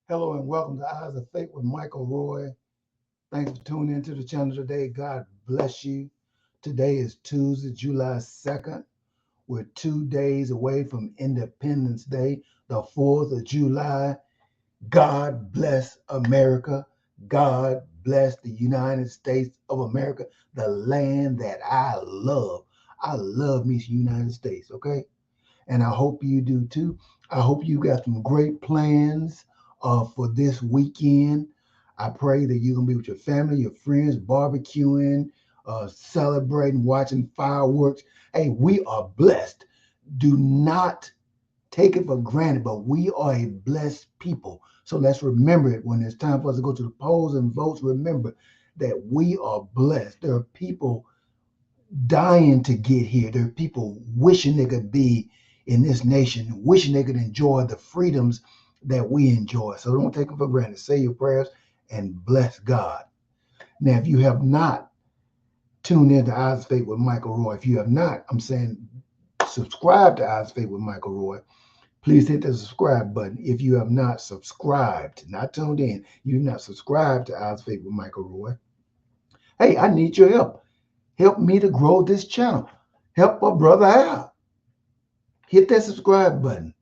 Hello and welcome to Eyes of Faith with Michael Roy. Thanks for tuning into the channel today. God bless you. Today is Tuesday, July 2nd. We're 2 days away from Independence Day, the 4th of July. God bless America. God bless the United States of America, the land that I love. I love me some United States, okay? And I hope you do too. I hope you got some great plans for this weekend. I pray that you're gonna be with your family, your friends, barbecuing, celebrating, watching fireworks. Hey, we are blessed. Do not take it for granted, but we are a blessed people. So let's remember it when it's time for us to go to the polls and votes. Remember that we are blessed. There are people dying to get here. There are people wishing they could be in this nation, wishing they could enjoy the freedoms that we enjoy. So don't take them for granted. Say your prayers and bless God. Now, if you have not tuned in to Eyes of Faith with Michael Roy, if you have not, I'm saying subscribe to Eyes of Faith with Michael Roy. Please hit the subscribe button. If you have not subscribed, not tuned in, you've not subscribed to Eyes of Faith with Michael Roy. Hey, I need your help. Help me to grow this channel. Help a brother out. Hit that subscribe button,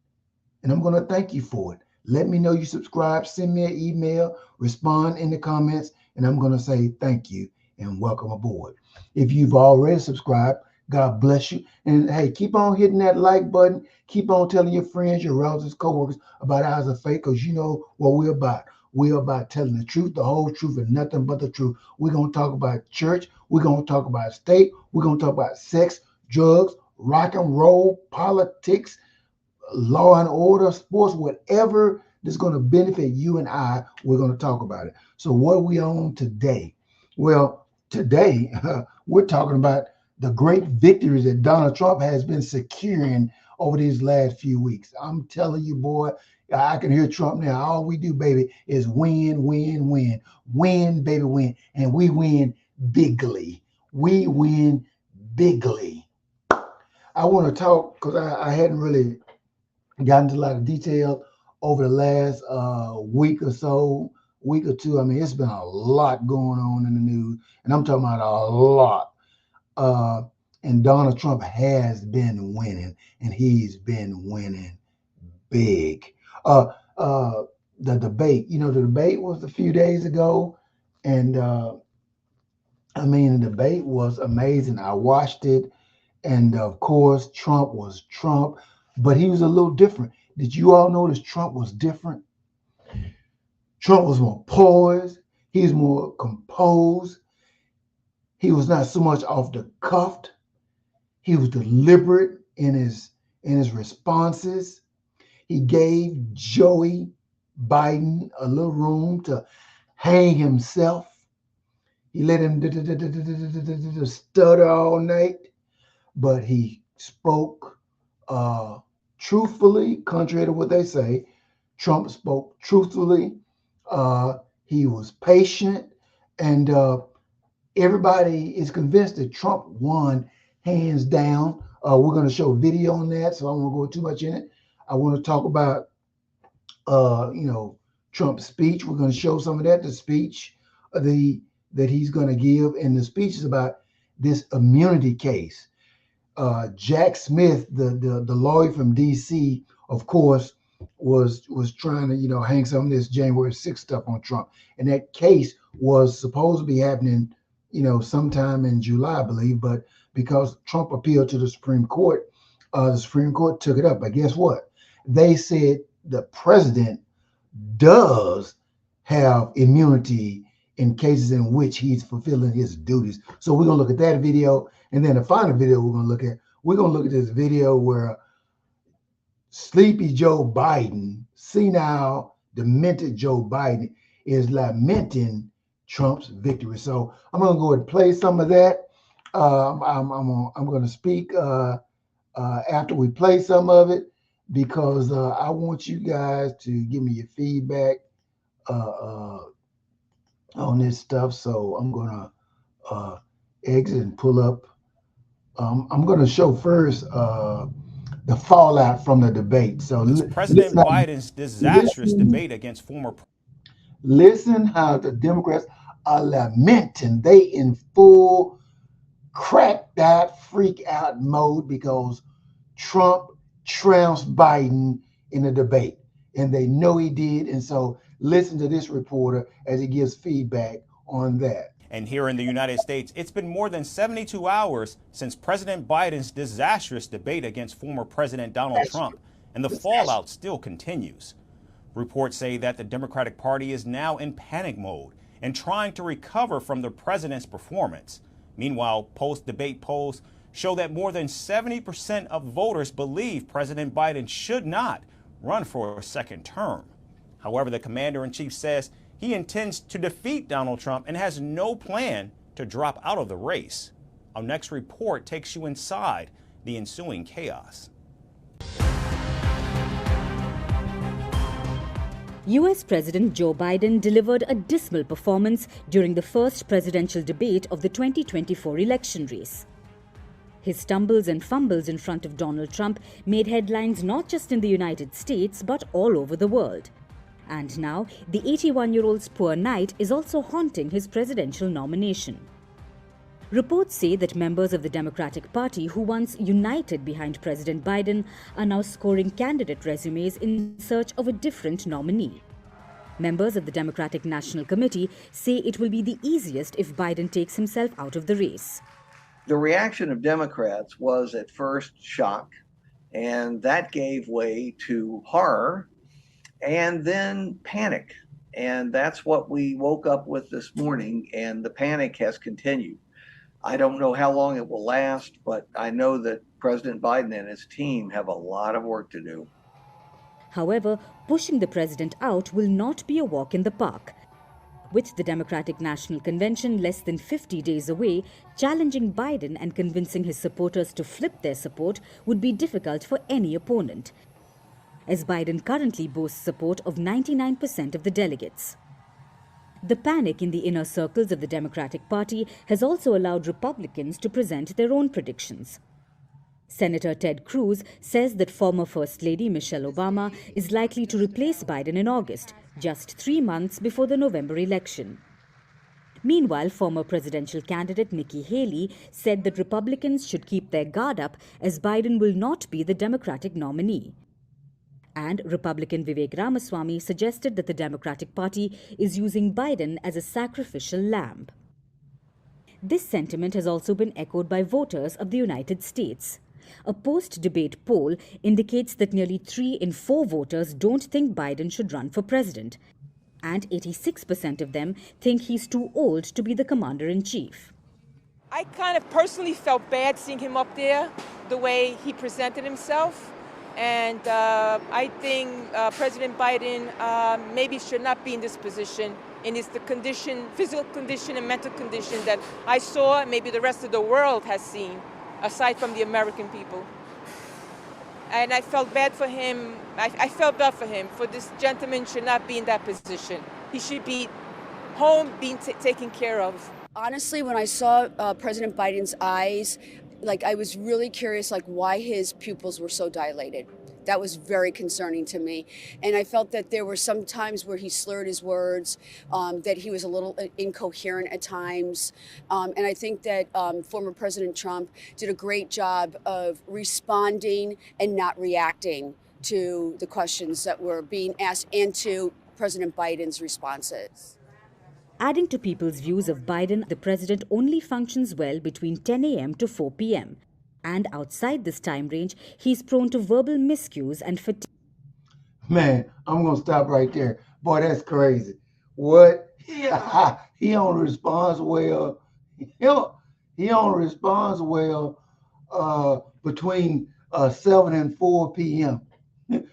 and I'm going to thank you for it. Let me know you subscribe. Send me an email, respond in the comments, and I'm going to say thank you and welcome aboard. If you've already subscribed, God bless you. And hey, keep on hitting that like button. Keep on telling your friends, your relatives, coworkers about Eyes of Faith, because you know what we're about. We're about telling the truth, the whole truth, and nothing but the truth. We're going to talk about church. We're going to talk about state. We're going to talk about sex, drugs, rock and roll, politics, law and order, sports, whatever that's going to benefit you and I, we're going to talk about it. So what are we on today? Well, today we're talking about the great victories that Donald Trump has been securing over these last few weeks. I'm telling you, boy, I can hear Trump now. All we do, baby, is win, win, win, win, baby, win. And we win bigly. We win bigly. I want to talk because I hadn't really got into a lot of detail over the last week or so, week or two. I mean, it's been a lot going on in the news, and I'm talking about a lot. Uh, and Donald Trump has been winning, and he's been winning big. Uh, uh, the debate, the debate was a few days ago, and I mean, the debate was amazing. I watched it, and of course, Trump was Trump, but he was a little different. Did you all notice Trump was different? Trump was more poised. He was more composed. He was not so much off the cuff. He was deliberate in his responses. He gave Joey Biden a little room to hang himself. He let him stutter all night, but he spoke uh, truthfully, contrary to what they say. Trump spoke truthfully. He was patient, and everybody is convinced that Trump won hands down. We're going to show video on that, so I won't go too much in it. I want to talk about, Trump's speech. We're going to show some of that. The speech, that he's going to give, and the speech is about this immunity case. Jack Smith, the lawyer from D.C., of course, was trying to hang some of this January 6th stuff on Trump, and that case was supposed to be happening sometime in July, I believe, but because Trump appealed to the Supreme Court took it up. But guess what? They said the president does have immunity in cases in which he's fulfilling his duties. So we're gonna look at that video, and then the final video we're gonna look at this video where sleepy Joe Biden, senile, demented Joe Biden, is lamenting Trump's victory. So I'm gonna go and play some of that. I'm gonna speak after we play some of it because I want you guys to give me your feedback uh, uh, on this stuff. So I'm gonna exit and pull up. I'm gonna show first the fallout from the debate. So It's listen, President Biden's disastrous listen, debate against former. listen how the Democrats are lamenting. They in full cracked out, freak out mode because Trump trounced Biden in the debate. And they know he did. And so listen to this reporter as he gives feedback on that. And here in the United States, it's been more than 72 hours since President Biden's disastrous debate against former President Donald Trump, and the fallout still continues. Reports say that the Democratic Party is now in panic mode and trying to recover from the president's performance. Meanwhile, post-debate polls show that more than 70% of voters believe President Biden should not run for a second term. However, the commander-in-chief says he intends to defeat Donald Trump and has no plan to drop out of the race. Our next report takes you inside the ensuing chaos. US President Joe Biden delivered a dismal performance during the first presidential debate of the 2024 election race. His stumbles and fumbles in front of Donald Trump made headlines not just in the United States but all over the world. And now, the 81-year-old's poor night is also haunting his presidential nomination. Reports say that members of the Democratic Party who once united behind President Biden are now scoring candidate resumes in search of a different nominee. Members of the Democratic National Committee say it will be the easiest if Biden takes himself out of the race. The reaction of Democrats was at first shock, and that gave way to horror and then panic. And that's what we woke up with this morning, and the panic has continued. I don't know how long it will last, but I know that President Biden and his team have a lot of work to do. However, pushing the president out will not be a walk in the park. With the Democratic National Convention less than 50 days away, challenging Biden and convincing his supporters to flip their support would be difficult for any opponent, as Biden currently boasts support of 99% of the delegates. The panic in the inner circles of the Democratic Party has also allowed Republicans to present their own predictions. Senator Ted Cruz says that former First Lady Michelle Obama is likely to replace Biden in August, just 3 months before the November election. Meanwhile, former presidential candidate Nikki Haley said that Republicans should keep their guard up as Biden will not be the Democratic nominee. And Republican Vivek Ramaswamy suggested that the Democratic Party is using Biden as a sacrificial lamb. This sentiment has also been echoed by voters of the United States. A post-debate poll indicates that nearly 3 in 4 voters don't think Biden should run for president, and 86% of them think he's too old to be the commander-in-chief. I kind of personally felt bad seeing him up there, the way he presented himself. And I think President Biden maybe should not be in this position, and it's the condition, physical condition and mental condition that I saw, and maybe the rest of the world has seen, aside from the American people. And I felt bad for him. I felt bad for him. For this gentleman should not be in that position. He should be home being taken care of. Honestly, when I saw President Biden's eyes, I was really curious, why his pupils were so dilated. That was very concerning to me. And I felt that there were some times where he slurred his words, that he was a little incoherent at times. And I think that former President Trump did a great job of responding and not reacting to the questions that were being asked and to President Biden's responses. Adding to people's views of Biden, the president only functions well between 10 a.m. to 4 p.m. And outside this time range, he's prone to verbal miscues and fatigue. Man, I'm going to stop right there. Boy, that's crazy. What? He only responds well. He only responds well between 7 and 4 p.m.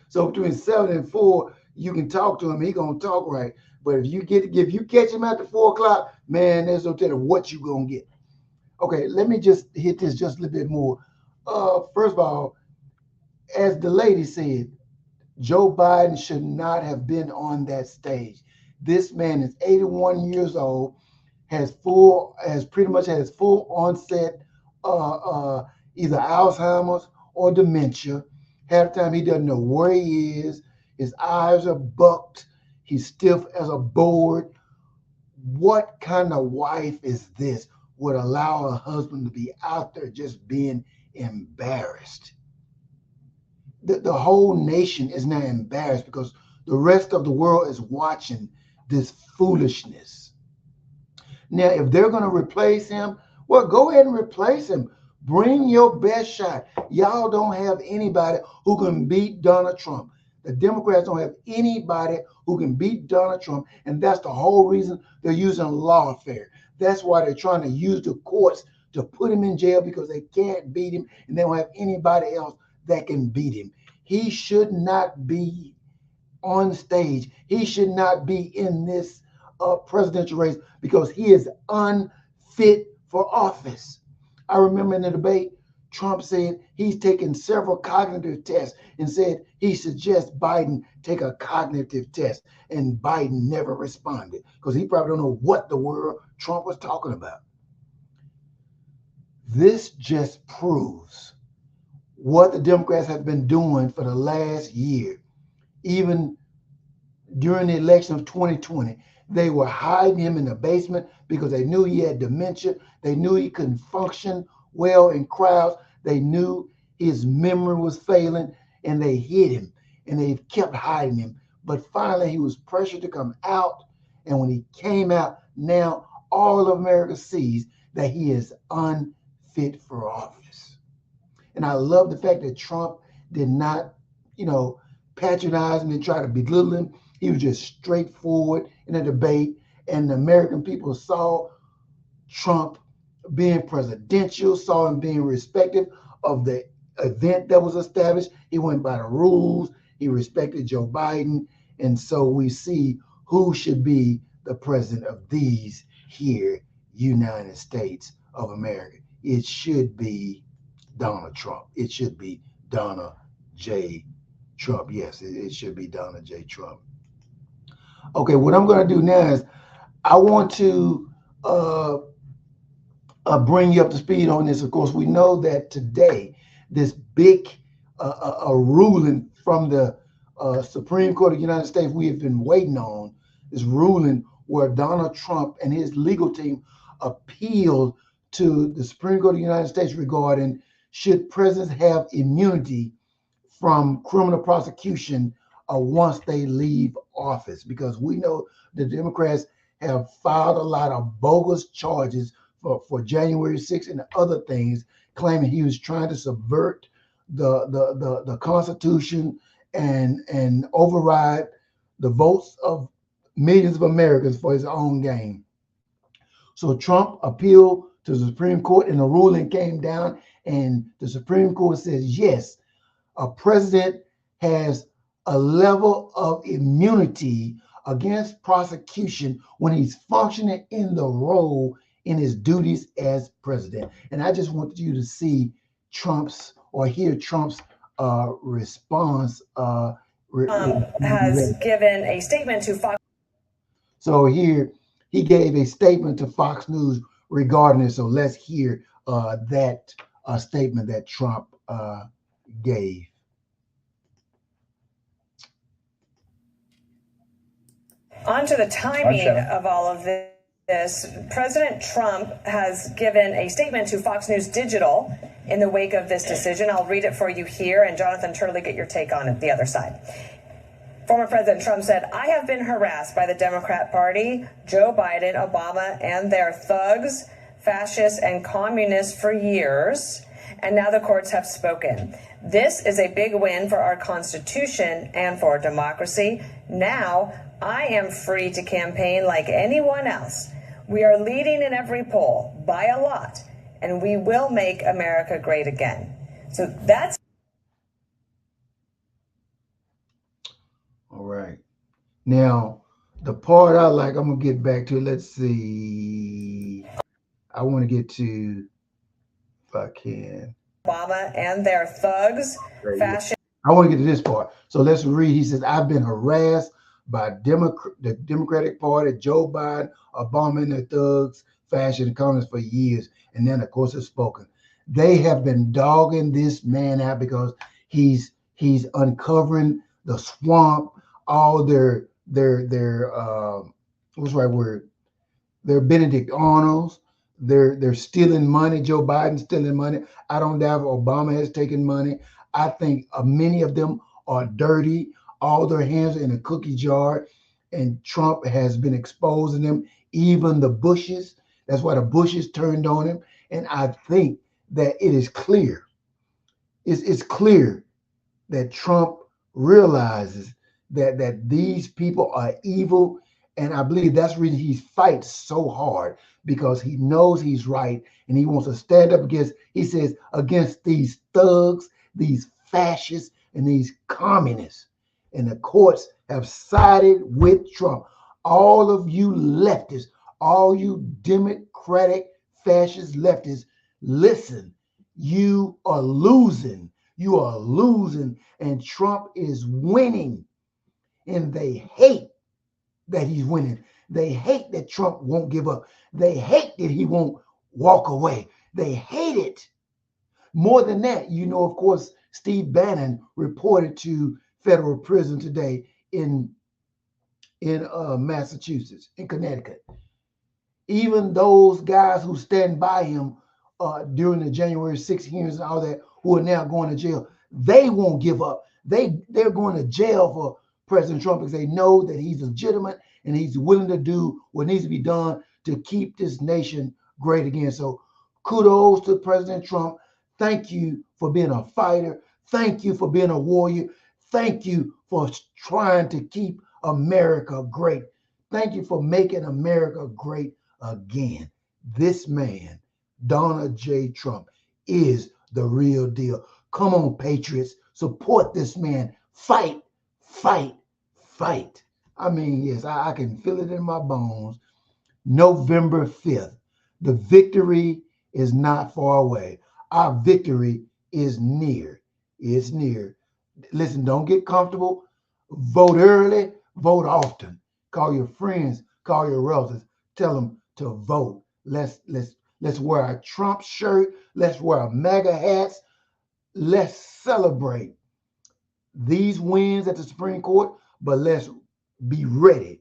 So between 7 and 4, you can talk to him. He going to talk right. But if you catch him after 4 o'clock, man, there's no telling what you gonna get. Okay, let me just hit this just a little bit more. First of all, as the lady said, Joe Biden should not have been on that stage. This man is 81 years old, has pretty much had his full onset either Alzheimer's or dementia. Half the time he doesn't know where he is. His eyes are bucked. He's stiff as a board. What kind of wife is this would allow a husband to be out there just being embarrassed? The whole nation is now embarrassed because the rest of the world is watching this foolishness. Now, if they're going to replace him, well, go ahead and replace him. Bring your best shot. Y'all don't have anybody who can beat Donald Trump. The Democrats don't have anybody who can beat Donald Trump, and that's the whole reason they're using lawfare. That's why they're trying to use the courts to put him in jail, because they can't beat him, and they don't have anybody else that can beat him. He should not be on stage. He should not be in this presidential race because he is unfit for office. I remember in the debate, Trump said he's taken several cognitive tests and said he suggests Biden take a cognitive test, and Biden never responded because he probably don't know what the world Trump was talking about. This just proves what the Democrats have been doing for the last year. Even during the election of 2020, they were hiding him in the basement because they knew he had dementia. They knew he couldn't function well in crowds. They knew his memory was failing, and they hid him, and they kept hiding him. But finally, he was pressured to come out, and when he came out, now all of America sees that he is unfit for office. And I love the fact that Trump did not, patronize him and try to belittle him. He was just straightforward in a debate, and the American people saw Trump being presidential, saw him being respectful of the event that was established. He went by the rules. He respected Joe Biden. And so we see who should be the president of these here United States of America. It should be Donald Trump. It should be Donald J. Trump. Yes, it should be Donald J. Trump. Okay, what I'm going to do now is I want to bring you up to speed on this. Of course, we know that today, this big ruling from the Supreme Court of the United States we have been waiting on, this ruling where Donald Trump and his legal team appealed to the Supreme Court of the United States regarding should presidents have immunity from criminal prosecution once they leave office, because we know the Democrats have filed a lot of bogus charges for January 6th and other things, claiming he was trying to subvert the Constitution and override the votes of millions of Americans for his own gain. So Trump appealed to the Supreme Court, and the ruling came down, and the Supreme Court says, yes, a president has a level of immunity against prosecution when he's functioning in the role in his duties as president. And I just want you to see Trump's or hear Trump's response. Has given a statement to Fox. So here he gave a statement to Fox News regarding it. So let's hear that statement that Trump gave. On to the timing of all of this. President Trump has given a statement to Fox News Digital in the wake of this decision. I'll read it for you here, and Jonathan Turley, get your take on it, the other side. Former President Trump said, I have been harassed by the Democrat Party, Joe Biden, Obama, and their thugs, fascists, and communists for years, and now the courts have spoken. This is a big win for our Constitution and for democracy. Now, I am free to campaign like anyone else. We are leading in every poll by a lot, and we will make America great again. So that's all right. Now, the part I like, I'm going to get back to. Let's see. I want to get to, if I can. Obama and their thugs, fascists. I want to get to this part. So let's read. He says, I've been harassed by the Democratic Party, Joe Biden, Obama, and their thugs, fascists, and communists for years. And then, of course, it's spoken. They have been dogging this man out because he's He's uncovering the swamp, all their what's the right word? They're Benedict Arnolds. They're stealing money. Joe Biden's stealing money. I don't doubt Obama has taken money. I think many of them are dirty. All their hands are in a cookie jar, and Trump has been exposing them. Even the Bushes. That's why the Bushes turned on him. And I think that it is clear. It's clear that Trump realizes that these people are evil, and I believe that's the reason he fights so hard, because he knows he's right and he wants to stand up against, he says, against these thugs, these fascists, and these communists. And the courts have sided with Trump. All of you leftists, all you Democratic fascist leftists, listen, you are losing. You are losing, and Trump is winning. And they hate that he's winning. They hate that Trump won't give up. They hate that he won't walk away. They hate it. More than that, of course, Steve Bannon reported to federal prison today in Massachusetts, in Connecticut. Even those guys who stand by him during the January 6th hearings and all that, who are now going to jail, they won't give up. They're going to jail for President Trump because they know that he's legitimate and he's willing to do what needs to be done to keep this nation great again. So kudos to President Trump. Thank you for being a fighter. Thank you for being a warrior. Thank you for trying to keep America great. Thank you for making America great again. This man, Donald J. Trump, is the real deal. Come on, patriots, support this man. Fight, fight, fight. I mean, yes, I can feel it in my bones. November 5th, the victory is not far away. Our victory is near. It's near. Listen, don't get comfortable. Vote early, vote often. Call your friends, call your relatives, tell them to vote. Let's wear a Trump shirt. Let's wear a MAGA hats. Let's celebrate these wins at the Supreme Court, but let's be ready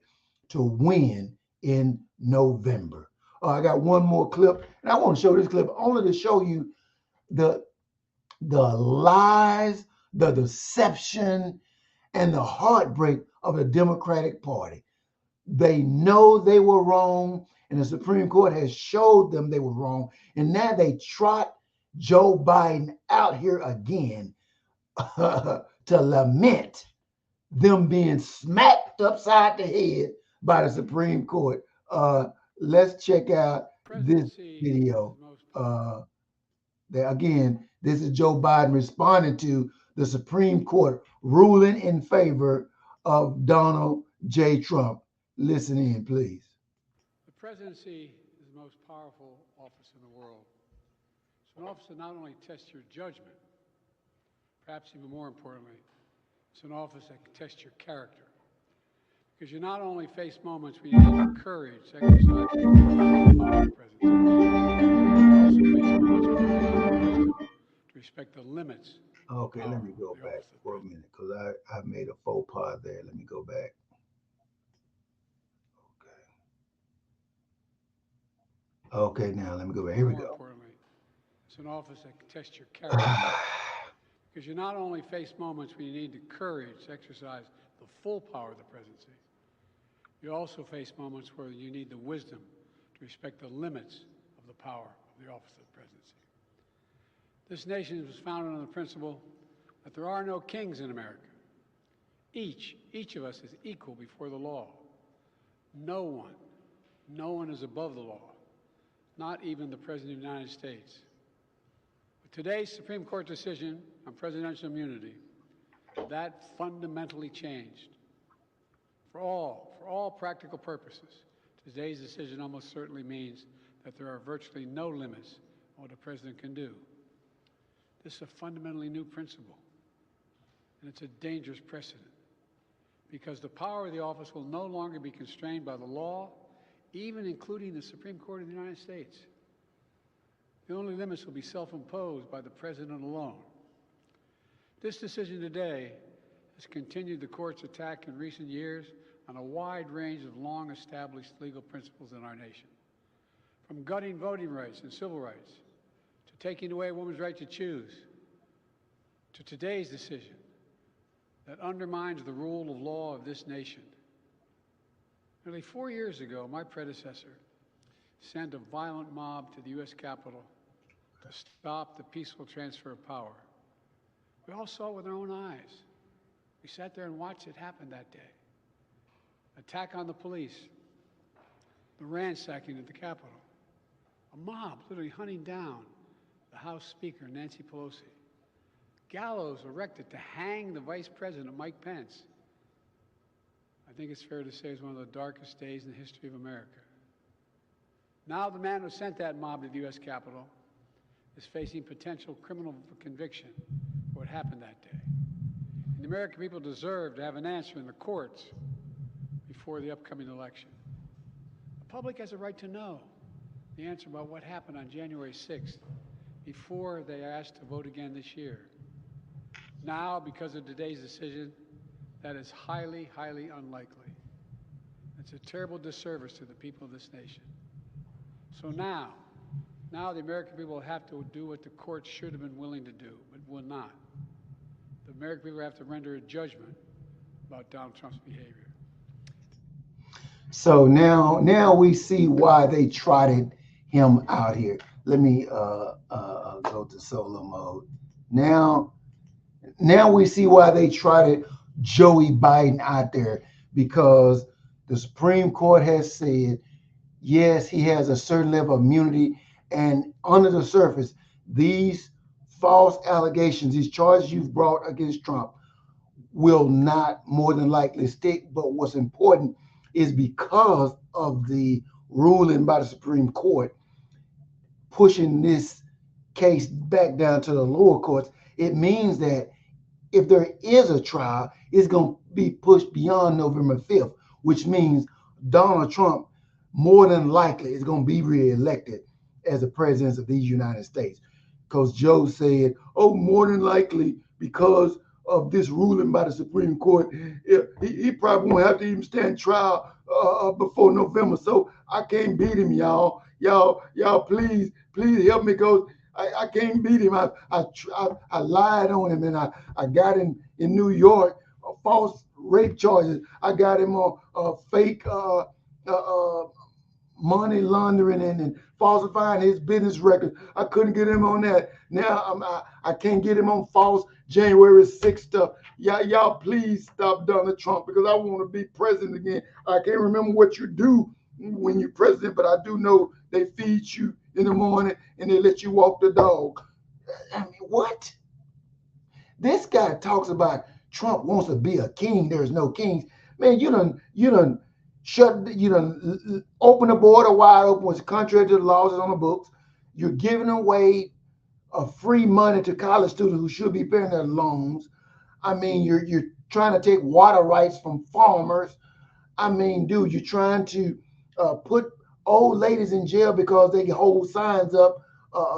to win in November. I got one more clip, and I want to show this clip only to show you the lies, the deception, and the heartbreak of the Democratic Party. They know they were wrong, and the Supreme Court has showed them they were wrong, and now they trot Joe Biden out here again to lament them being smacked upside the head by the Supreme Court. Let's check out this video. Again, this is Joe Biden responding to the Supreme Court ruling in favor of Donald J. Trump. Listen in, please. The presidency is the most powerful office in the world. It's an office that not only tests your judgment, perhaps even more importantly, it's an office that can test your character. Because you not only face moments where you need the courage to exercise the presidency, you also face moments where you need the wisdom to respect the limits. Okay, let me go back for a minute because I made a faux pas there. Let me go back. Okay, now let me go back. Here we go. It's an office that can test your character. Because you not only face moments where you need the courage to exercise the full power of the presidency, you also face moments where you need the wisdom to respect the limits of the power of the office of the presidency. This nation was founded on the principle that there are no kings in America. Each of us is equal before the law. No one is above the law, not even the President of the United States. With today's Supreme Court decision on presidential immunity, that fundamentally changed. For all practical purposes, today's decision almost certainly means that there are virtually no limits on what a president can do. This is a fundamentally new principle, and it's a dangerous precedent, because the power of the office will no longer be constrained by the law, even including the Supreme Court of the United States. The only limits will be self-imposed by the president alone. This decision today has continued the court's attack in recent years on a wide range of long-established legal principles in our nation, from gutting voting rights and civil rights, to taking away a woman's right to choose, to today's decision that undermines the rule of law of this nation. Nearly 4 years ago, my predecessor sent a violent mob to the U.S. Capitol to stop the peaceful transfer of power. We all saw it with our own eyes. We sat there and watched it happen that day. Attack on the police, the ransacking at the Capitol, a mob literally hunting down the House Speaker, Nancy Pelosi, gallows erected to hang the Vice President, Mike Pence. I think it's fair to say it's one of the darkest days in the history of America. Now the man who sent that mob to the U.S. Capitol is facing potential criminal conviction for what happened that day. And the American people deserve to have an answer in the courts before the upcoming election. The public has a right to know the answer about what happened on January 6th before they are asked to vote again this year. Now, because of today's decision, that is highly, highly unlikely. It's a terrible disservice to the people of this nation. So now the American people will have to do what the courts should have been willing to do, but will not. The American people have to render a judgment about Donald Trump's behavior. So now we see why they trotted him out here. Let me go to solo mode. Now we see why they trotted Joey Biden out there, because the Supreme Court has said, yes, he has a certain level of immunity, and under the surface, these false allegations, these charges you've brought against Trump will not more than likely stick. But what's important is because of the ruling by the Supreme Court pushing this case back down to the lower courts, it means that if there is a trial, it's going to be pushed beyond November 5th, which means Donald Trump more than likely is going to be reelected as the president of these United States. Because Joe said, oh, more than likely, because of this ruling by the Supreme Court, he probably won't have to even stand trial before November. So I can't beat him, y'all. Y'all, please help me, because I can't beat him. I lied on him, and I got him in New York, false rape charges. I got him on fake money laundering and falsifying his business records. I couldn't get him on that. Now I can't get him on false January 6th stuff. Y'all please stop Donald Trump, because I want to be president again. I can't remember what you do when you're president, but I do know they feed you in the morning and they let you walk the dog. I mean, what? This guy talks about Trump wants to be a king. There's no kings. Man, you done open the border wide open, which is contrary to the laws on the books. You're giving away free money to college students who should be paying their loans. I mean, you're trying to take water rights from farmers. I mean, dude, you're trying to put old ladies in jail because they hold signs up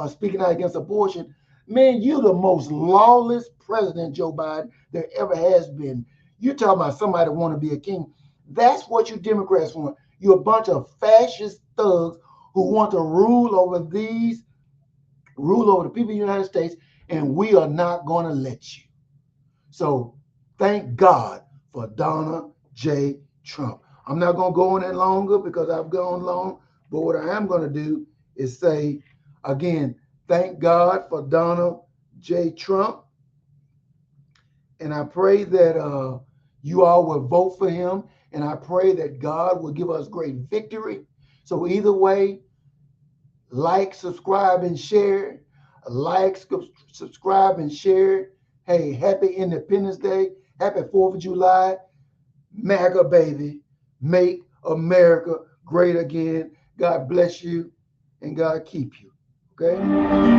speaking out against abortion. Man, you're the most lawless president, Joe Biden, there ever has been. You're talking about somebody that want to be a king. That's what you Democrats want. You're a bunch of fascist thugs who want to rule over the people of the United States, and we are not going to let you. So thank God for Donald J. Trump. I'm not going to go on any longer because I've gone long, but what I am going to do is say, again, thank God for Donald J. Trump. And I pray that you all will vote for him. And I pray that God will give us great victory. So either way, like, subscribe, and share. Like, subscribe, and share. Hey, happy Independence Day. Happy 4th of July. MAGA, baby. Make America great again. God bless you and God keep you. Okay?